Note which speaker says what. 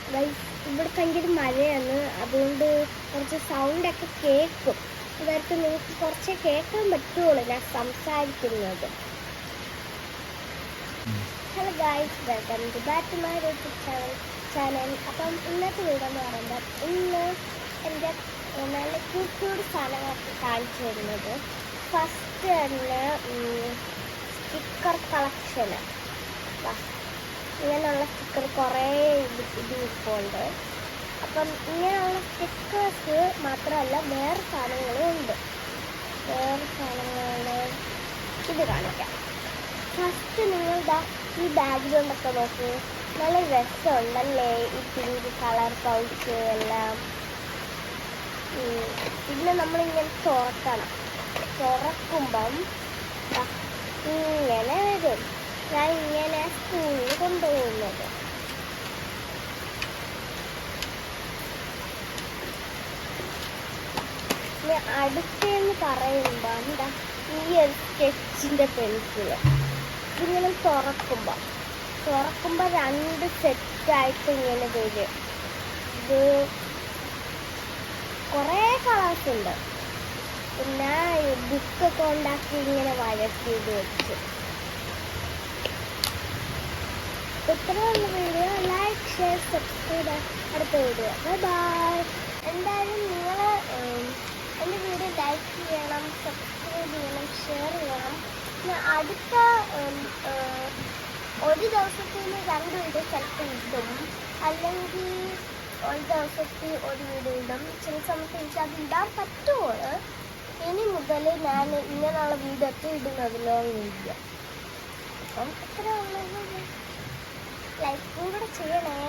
Speaker 1: ഇവിടെ ഭയങ്കര മഴയാണ്, അതുകൊണ്ട് കുറച്ച് സൗണ്ടൊക്കെ കേൾക്കും. അതായത് നിങ്ങൾക്ക് കുറച്ച് കേൾക്കാൻ പറ്റുള്ളൂ ഞാൻ സംസാരിക്കുന്നത്. Hello guys, welcome to back to my YouTube channel. അപ്പം ഇന്നത്തെ വീഡിയോ എന്ന് പറയുമ്പോൾ ഇന്ന് എൻ്റെ നല്ല ക്യൂട്ട് സാധനങ്ങളൊക്കെ കാണിച്ചു തരുന്നത്. ഫസ്റ്റ് തന്നെ സ്റ്റിക്കർ കളക്ഷന്. ഇങ്ങനെയുള്ള സ്റ്റിക്കർ കുറേ ഇതിപ്പോണ്ട്. അപ്പം ഇങ്ങനെയുള്ള സ്റ്റിക്കേഴ്സ് മാത്രമല്ല വേറെ സാധനങ്ങളും ഉണ്ട്. വേറെ സാധനങ്ങൾ ഇത് കാണിക്കാം. ഫസ്റ്റ് നിങ്ങളുടെ ഈ ബാക്ക്ഗ്രൗണ്ടൊക്കെ നോക്കൂ, നല്ല രസമുണ്ടല്ലേ ഈ പിങ്ക് കളർ പൗച്ച് എല്ലാം. ഇതിനെ നമ്മളിങ്ങനെ തുറക്കണം. തുറക്കുമ്പം ഇങ്ങനെ വരും. ഞാൻ ഇങ്ങനെ സ്കൂളിൽ കൊണ്ടുപോകുന്നത്. അടുത്തെന്ന് പറയുമ്പോൾ എന്താ ഈ ഒരു സ്കെച്ചിൻ്റെ പെൻസില് ഇങ്ങനെ തുറക്കുമ്പോൾ രണ്ട് സെറ്റായിട്ട് ഇങ്ങനെ വരും. ഇത് കുറേ കളേഴ്സ് ഉണ്ട്. പിന്നെ ബുക്കൊക്കെ ഉണ്ടാക്കി ഇങ്ങനെ വരട്ടിയത് വെച്ച്. ഇത്രയുള്ള വീഡിയോ ലൈക്ക്, ഷെയർ, സബ്സ്ക്രൈബ്. അടുത്ത വീഡിയോ ബൈ ബൈ. എന്തായാലും നിങ്ങൾ എൻ്റെ വീഡിയോ ലൈക്ക് ചെയ്യണം, സബ്സ്ക്രൈബ് ചെയ്യണം, ഷെയർ ചെയ്യണം. പിന്നെ അടുത്ത ഒരു ദിവസത്തിൽ 2 വീഡിയോ ചിലപ്പോൾ ഇടും, അല്ലെങ്കിൽ ഒരു ദിവസത്തിൽ ഒരു വീഡിയോ ഇടും. ചില സമയത്ത് എനിക്ക് അത് ഇടാൻ പറ്റുമോ. ഇനി മുതൽ ഞാൻ ഇങ്ങനെയുള്ള വീഡിയോ ഒക്കെ ഇടുന്നത് ലോങ് വീഡിയോ. അപ്പം ഇത്ര ഉള്ളത് ലൈക്കും കൂടെ ചെയ്യണേ.